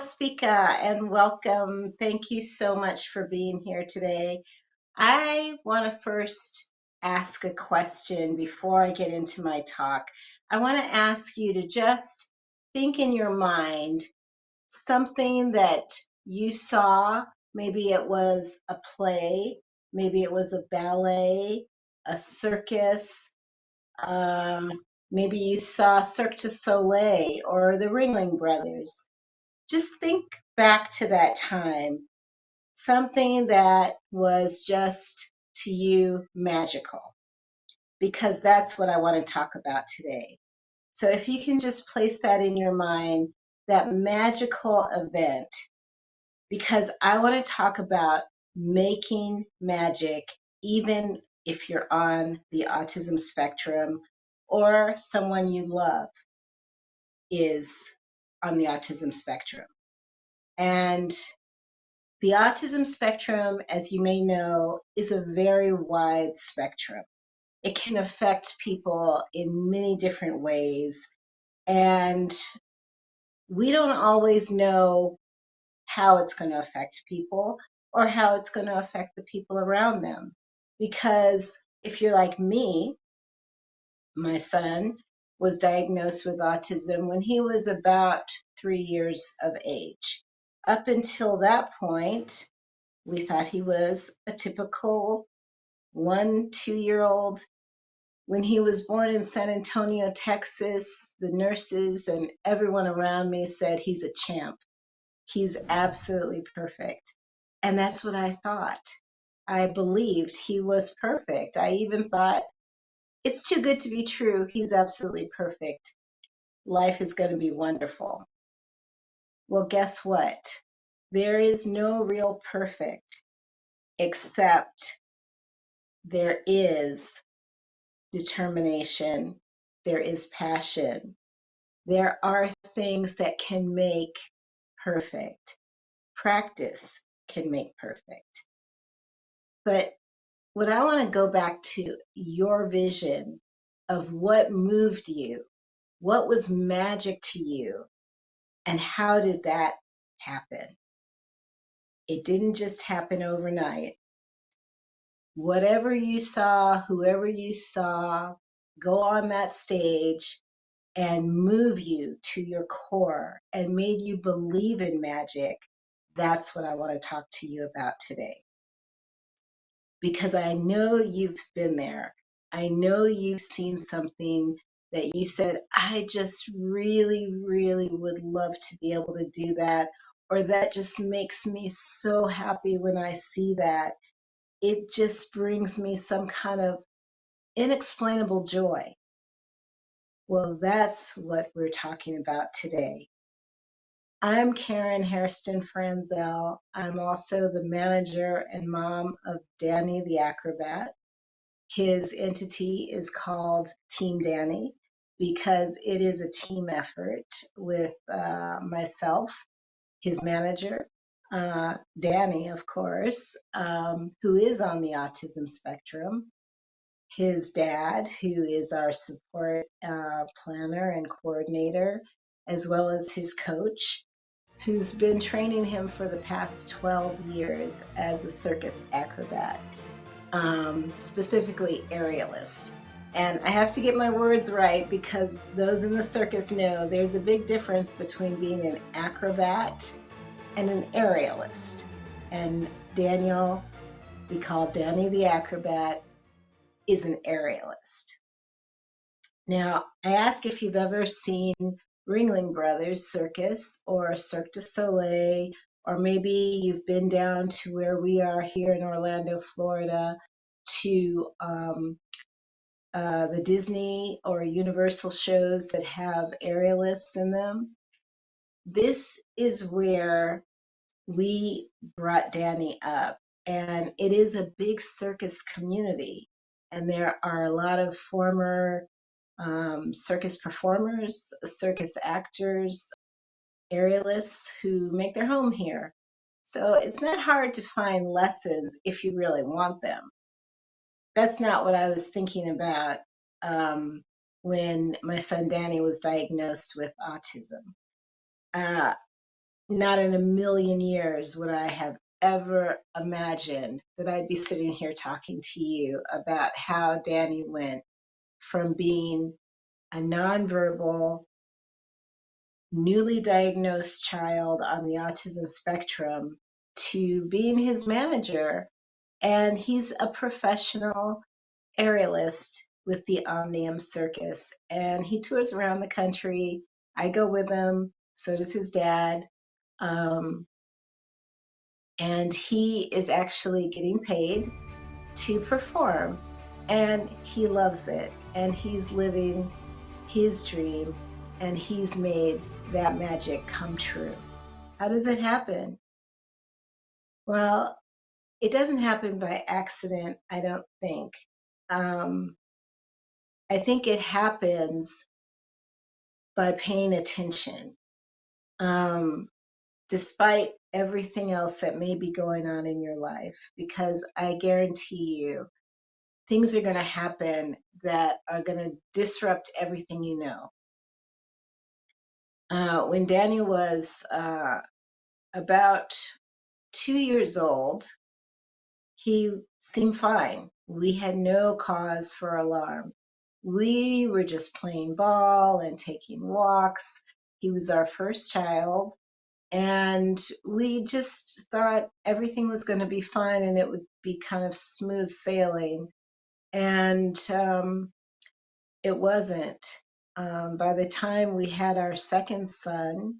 Speaker, and welcome. Thank you so much for being here today. I want to first ask a question before I get into my talk. I want to ask you to just think in your mind something that you saw. Maybe it was a play, maybe it was a ballet, a circus, um, maybe you saw Cirque du Soleil or the Ringling Brothers. Just think back to that time, something that was just to you magical, because that's what I want to talk about today. So if you can just place that in your mind, that magical event, because I want to talk about making magic, even if you're on the autism spectrum or someone you love is on the autism spectrum. And the autism spectrum, as you may know, is a very wide spectrum. It can affect people in many different ways, and we don't always know how it's going to affect people or how it's going to affect the people around them. Because if you're like me, my son was diagnosed with autism when he was about 3 years of age. Up until that point, we thought he was a typical 1, 2-year-old. When he was born in San Antonio, Texas, the nurses and everyone around me said he's a champ. He's absolutely perfect. And that's what I thought. I believed he was perfect. I even thought, it's too good to be true. He's absolutely perfect. Life is going to be wonderful. Well, guess what? There is no real perfect, except there is determination, there is passion. There are things that can make perfect. Practice can make perfect. But what I want to go back to your vision of what moved you, what was magic to you, and how did that happen? It didn't just happen overnight. Whatever you saw, whoever you saw go on that stage and move you to your core and made you believe in magic, that's what I want to talk to you about today. Because I know you've been there. I know you've seen something that you said, I just really, really would love to be able to do that. Or that just makes me so happy when I see that. It just brings me some kind of inexplainable joy. Well, that's what we're talking about today. I'm Karen Hairston Franzel. I'm also the manager and mom of Danny the Acrobat. His entity is called Team Danny because it is a team effort with myself, his manager, Danny, of course, who is on the autism spectrum, his dad, who is our support planner and coordinator, as well as his coach, who's been training him for the past 12 years as a circus acrobat, specifically aerialist. And I have to get my words right because those in the circus know there's a big difference between being an acrobat and an aerialist. And Daniel, we call Danny the Acrobat, is an aerialist. Now, I ask if you've ever seen Ringling Brothers Circus or Cirque du Soleil, or maybe you've been down to where we are here in Orlando, Florida, to the Disney or Universal shows that have aerialists in them. This is where we brought Danny up, and it is a big circus community, and there are a lot of former circus performers, circus actors, aerialists who make their home here. So it's not hard to find lessons if you really want them. That's not what I was thinking about when my son Danny was diagnosed with autism. not in a million years would I have ever imagined that I'd be sitting here talking to you about how Danny went from being a nonverbal, newly diagnosed child on the autism spectrum to being his manager. And he's a professional aerialist with the Omnium Circus. And he tours around the country. I go with him. So does his dad. And he is actually getting paid to perform. And he loves it. And he's living his dream. And he's made that magic come true. How does it happen? Well, it doesn't happen by accident, I don't think. I think it happens by paying attention. Despite everything else that may be going on in your life, because I guarantee you things are going to happen that are going to disrupt everything you know. When Daniel was about 2 years old, he seemed fine. We had no cause for alarm. We were just playing ball and taking walks. He was our first child. And we just thought everything was going to be fine and it would be kind of smooth sailing. And it wasn't. By the time we had our second son,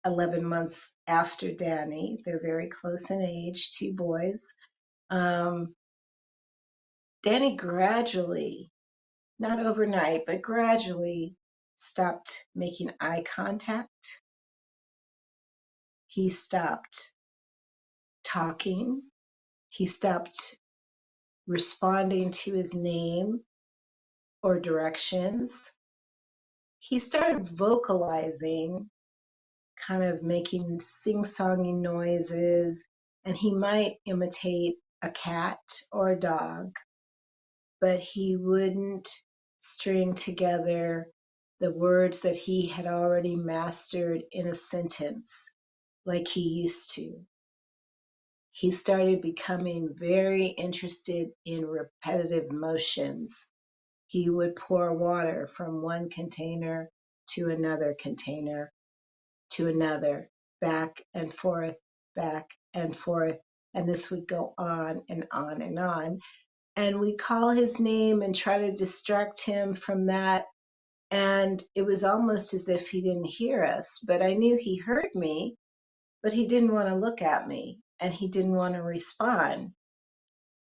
11 months after Danny, they're very close in age, two boys. Danny gradually, not overnight, but gradually stopped making eye contact. He stopped talking. He stopped responding to his name or directions. He started vocalizing, kind of making sing-songy noises, and he might imitate a cat or a dog, but he wouldn't string together the words that he had already mastered in a sentence like he used to. He started becoming very interested in repetitive motions. He would pour water from one container to another container to another, back and forth, back and forth. And this would go on and on and on. And we'd call his name and try to distract him from that. And it was almost as if he didn't hear us, but I knew he heard me, but he didn't want to look at me and he didn't want to respond.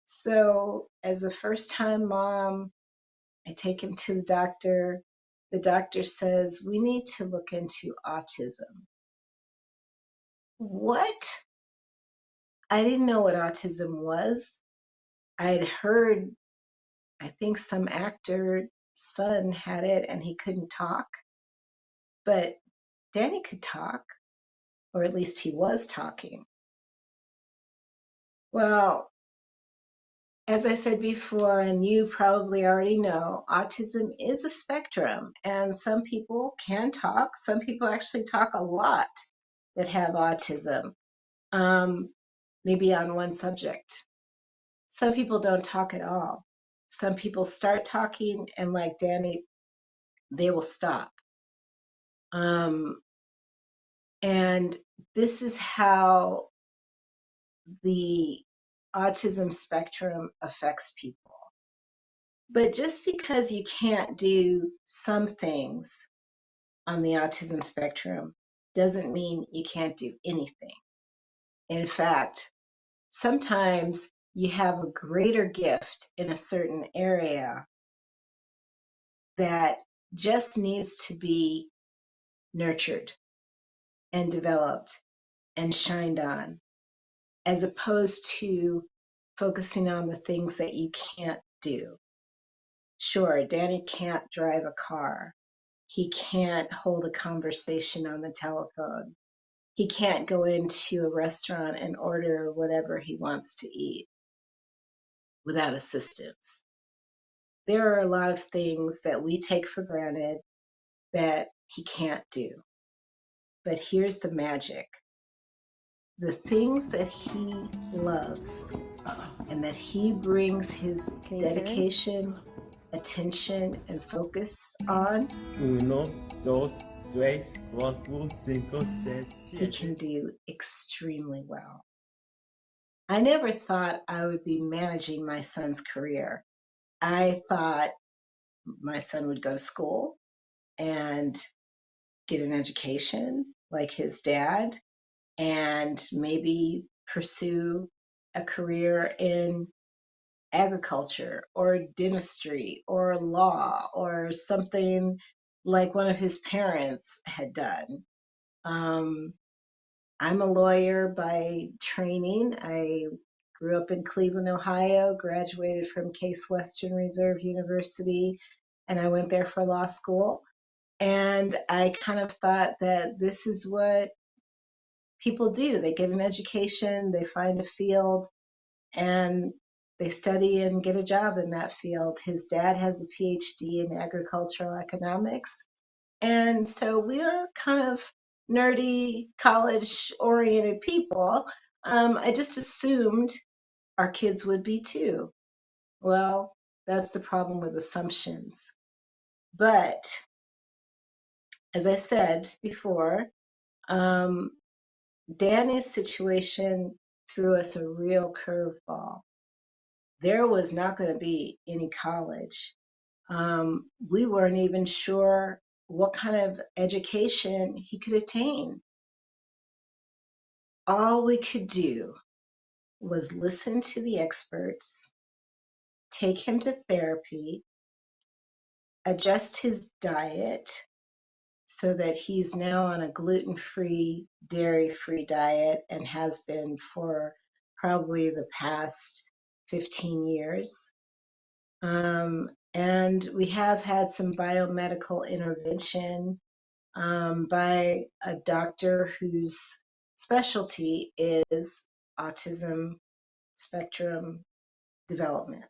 So as a first-time mom, I take him to the doctor. The doctor says, we need to look into autism. What? I didn't know what autism was. I'd heard, I think some actor son had it and he couldn't talk, but Danny could talk, or at least he was talking. Well, as I said before, and you probably already know, autism is a spectrum, and some people can talk. Some people actually talk a lot that have autism, maybe on one subject. Some people don't talk at all. Some people start talking, and like Danny, they will stop. And this is how the autism spectrum affects people. But just because you can't do some things on the autism spectrum doesn't mean you can't do anything. In fact, sometimes you have a greater gift in a certain area that just needs to be nurtured and developed and shined on, as opposed to focusing on the things that you can't do. Sure, Danny can't drive a car. He can't hold a conversation on the telephone. He can't go into a restaurant and order whatever he wants to eat without assistance. There are a lot of things that we take for granted that he can't do. But here's the magic. the things that he loves and that he brings his dedication, attention, and focus on, 1, 2, 3, 4, 5, 6, he 7. can do extremely well. I never thought I would be managing my son's career. I thought my son would go to school and get an education like his dad and maybe pursue a career in agriculture or dentistry or law or something like one of his parents had done. I'm a lawyer by training. I grew up in Cleveland, Ohio, graduated from Case Western Reserve University, and I went there for law school. And I kind of thought that this is what people do. They get an education, they find a field, and they study and get a job in that field. His dad has a PhD in agricultural economics. And so we are kind of nerdy, college oriented people. I just assumed our kids would be too. Well, that's the problem with assumptions. But as I said before, Danny's situation threw us a real curveball. There was not going to be any college. We weren't even sure what kind of education he could attain. All we could do was listen to the experts, take him to therapy, adjust his diet so that he's now on a gluten-free, dairy-free diet and has been for probably the past 15 years. And we have had some biomedical intervention by a doctor whose specialty is autism spectrum development.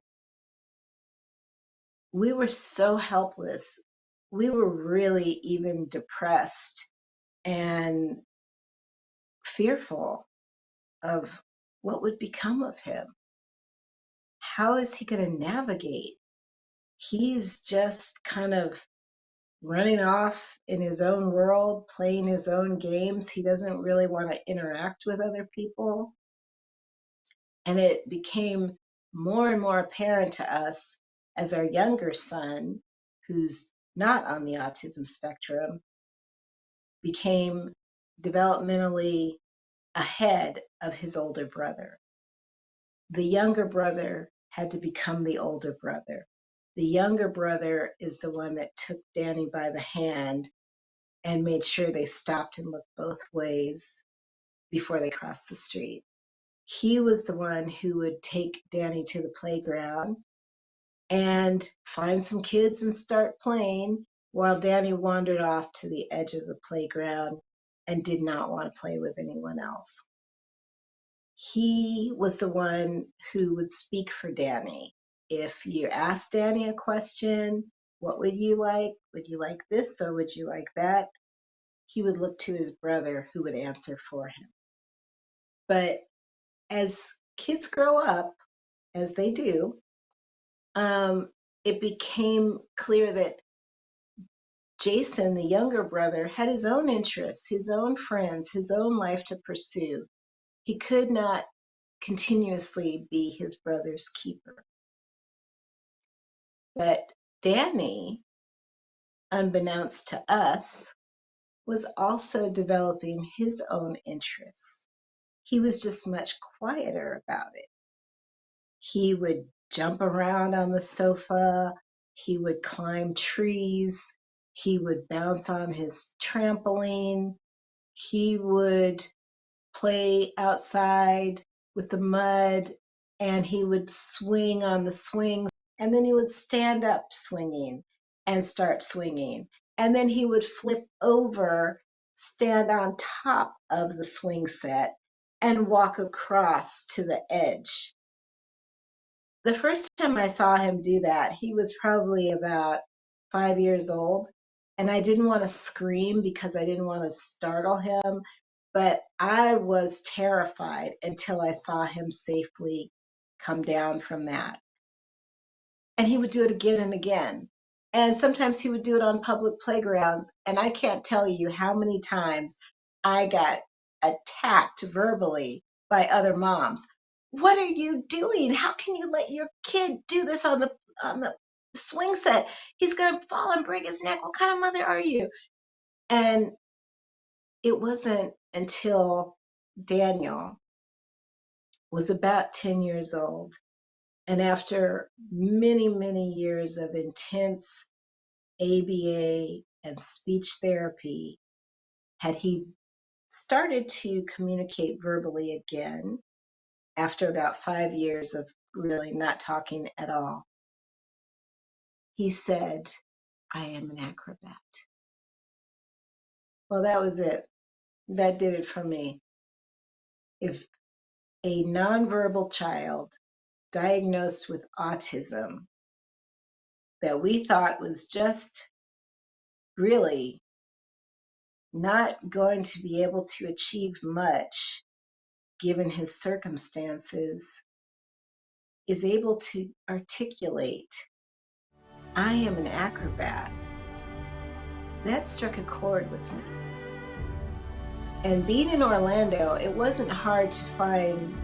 We were so helpless. We were really even depressed and fearful of what would become of him. How is he going to navigate? He's just kind of running off in his own world, playing his own games. He doesn't really want to interact with other people. And it became more and more apparent to us as our younger son, who's not on the autism spectrum, became developmentally ahead of his older brother. The younger brother had to become the older brother. The younger brother is the one that took Danny by the hand and made sure they stopped and looked both ways before they crossed the street. He was the one who would take Danny to the playground and find some kids and start playing while Danny wandered off to the edge of the playground and did not want to play with anyone else. He was the one who would speak for Danny. If you asked Danny a question, what would you like? Would you like this or would you like that? He would look to his brother who would answer for him. But as kids grow up, as they do, it became clear that Jason, the younger brother, had his own interests, his own friends, his own life to pursue. He could not continuously be his brother's keeper. But Danny, unbeknownst to us, was also developing his own interests. He was just much quieter about it. He would jump around on the sofa. He would climb trees. He would bounce on his trampoline. He would play outside with the mud, and he would swing on the swings, and then he would stand up swinging and start swinging. And then he would flip over, stand on top of the swing set, and walk across to the edge. The first time I saw him do that, he was probably about 5 years old, and I didn't want to scream because I didn't want to startle him, But I was terrified until I saw him safely come down from that. And he would do it again and again. And sometimes he would do it on public playgrounds. And I can't tell you how many times I got attacked verbally by other moms. What are you doing? How can you let your kid do this on the swing set? He's going to fall and break his neck. What kind of mother are you? And it wasn't until Daniel was about 10 years old, and after many, many years of intense ABA and speech therapy, had he started to communicate verbally again after about 5 years of really not talking at all. He said, "I am an acrobat." Well, that was it. That did it for me. If a nonverbal child diagnosed with autism that we thought was just really not going to be able to achieve much given his circumstances, is able to articulate, "I am an acrobat," that struck a chord with me. And being in Orlando, it wasn't hard to find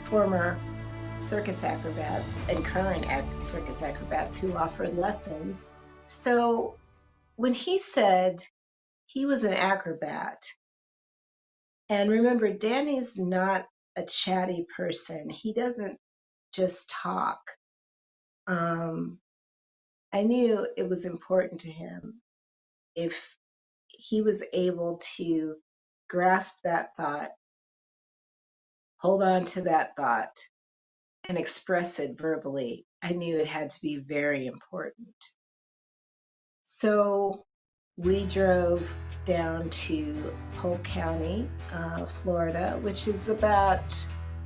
former circus acrobats and current circus acrobats who offered lessons. So when he said he was an acrobat, and remember, Danny's not a chatty person. He doesn't just talk. I knew it was important to him if he was able to grasp that thought, hold on to that thought, and express it verbally. I knew it had to be very important. So we drove down to Polk County, Florida, which is about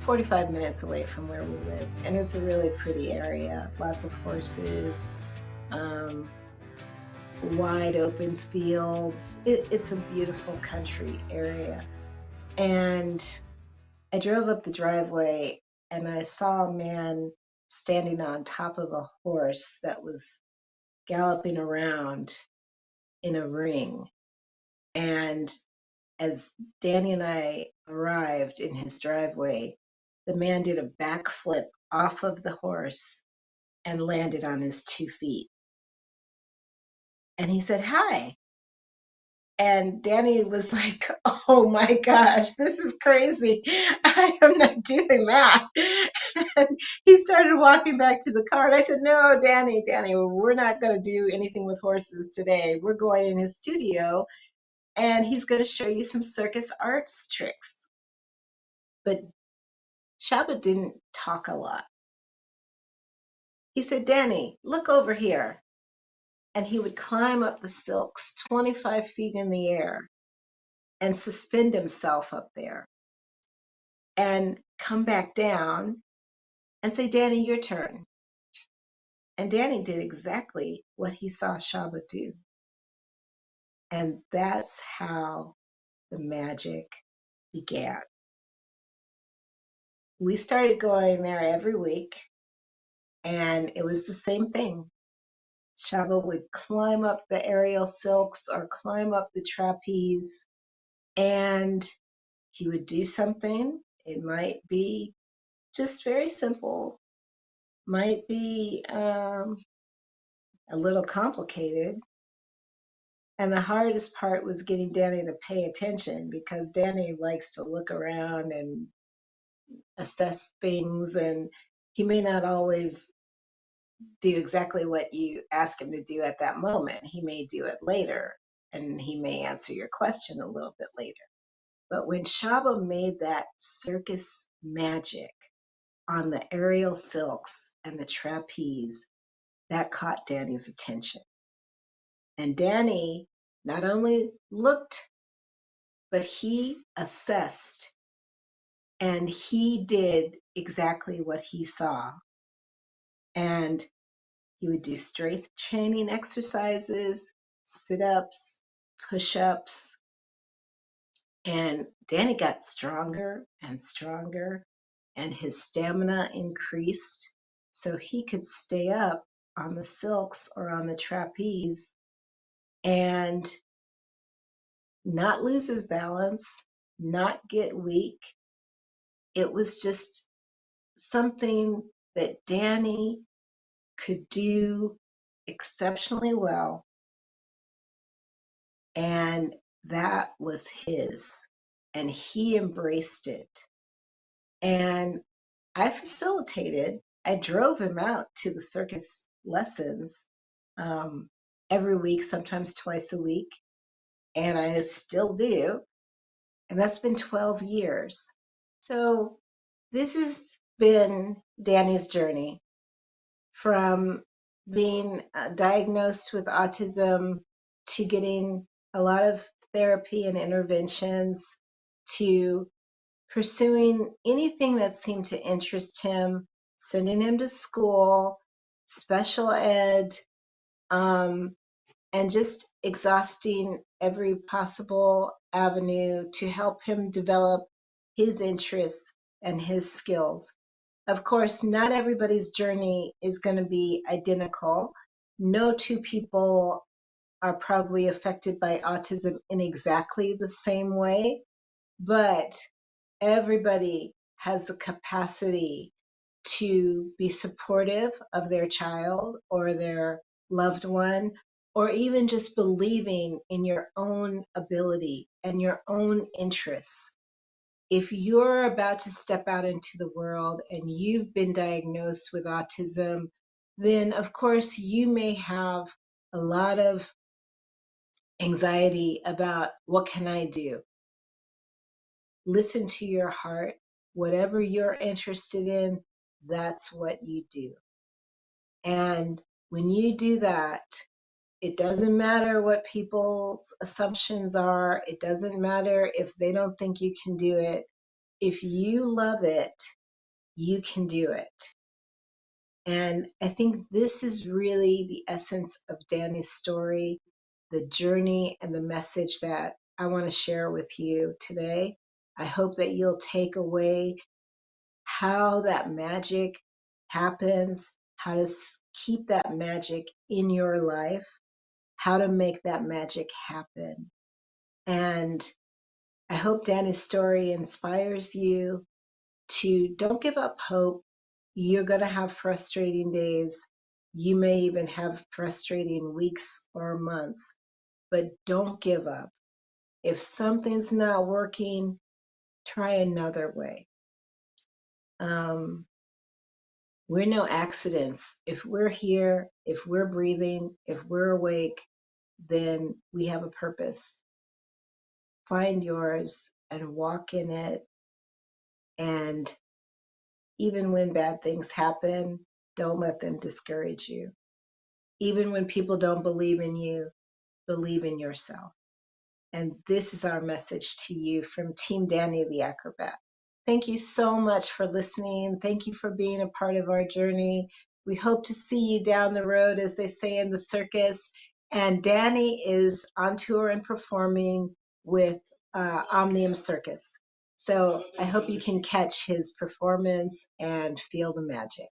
45 minutes away from where we lived. And it's a really pretty area, lots of horses, wide open fields. It's a beautiful country area. And I drove up the driveway and I saw a man standing on top of a horse that was galloping around in a ring. And as Danny and I arrived in his driveway, the man did a backflip off of the horse and landed on his 2 feet. And he said, "Hi." And Danny was like, "Oh my gosh, this is crazy. I am not doing that." And he started walking back to the car. And I said, "No, Danny, we're not going to do anything with horses today. We're going in his studio and he's going to show you some circus arts tricks." But Shaba didn't talk a lot. He said, "Danny, look over here." And he would climb up the silks 25 feet in the air and suspend himself up there and come back down and say, "Danny, your turn." And Danny did exactly what he saw Shaba do. And that's how the magic began. We started going there every week, and it was the same thing. Shaba would climb up the aerial silks or climb up the trapeze, and he would do something. It might be just very simple, might be a little complicated. And the hardest part was getting Danny to pay attention because Danny likes to look around and assess things, and he may not always do exactly what you ask him to do at that moment. He may do it later, and he may answer your question a little bit later. But when Shaba made that circus magic on the aerial silks and the trapeze, that caught Danny's attention. And Danny not only looked, but he assessed, and he did exactly what he saw. And he would do strength training exercises, sit-ups, push-ups, And Danny got stronger and stronger, and his stamina increased so he could stay up on the silks or on the trapeze and not lose his balance, not get weak. It was just something that Danny could do exceptionally well, and that was his, and he embraced it. And I facilitated. I drove him out to the circus lessons every week, sometimes twice a week, and I still do. And that's been 12 years. So this has been Danny's journey from being diagnosed with autism to getting a lot of therapy and interventions to pursuing anything that seemed to interest him, sending him to school, special ed, and just exhausting every possible avenue to help him develop his interests and his skills. Of course, not everybody's journey is going to be identical. No two people are probably affected by autism in exactly the same way, but everybody has the capacity to be supportive of their child or their loved one, or even just believing in your own ability and your own interests. If you're about to step out into the world and you've been diagnosed with autism, then of course you may have a lot of anxiety about what can I do? Listen to your heart. Whatever you're interested in, that's what you do. And when you do that, it doesn't matter what people's assumptions are. It doesn't matter if they don't think you can do it. If you love it, you can do it. And I think this is really the essence of Danny's story, the journey and the message that I want to share with you today. I hope that you'll take away how that magic happens, how to keep that magic in your life, how to make that magic happen. And I hope Danny's story inspires you to don't give up hope. You're going to have frustrating days. You may even have frustrating weeks or months, but don't give up. If something's not working, try another way. We're no accidents. If we're here, if we're breathing, if we're awake, then we have a purpose. Find yours and walk in it. And even when bad things happen, don't let them discourage you. Even when people don't believe in you, believe in yourself. And this is our message to you from Team Danny the Acrobat. Thank you so much for listening. Thank you for being a part of our journey. We hope to see you down the road, as they say in the circus. And Danny is on tour and performing with Omnium Circus. So I hope you can catch his performance and feel the magic.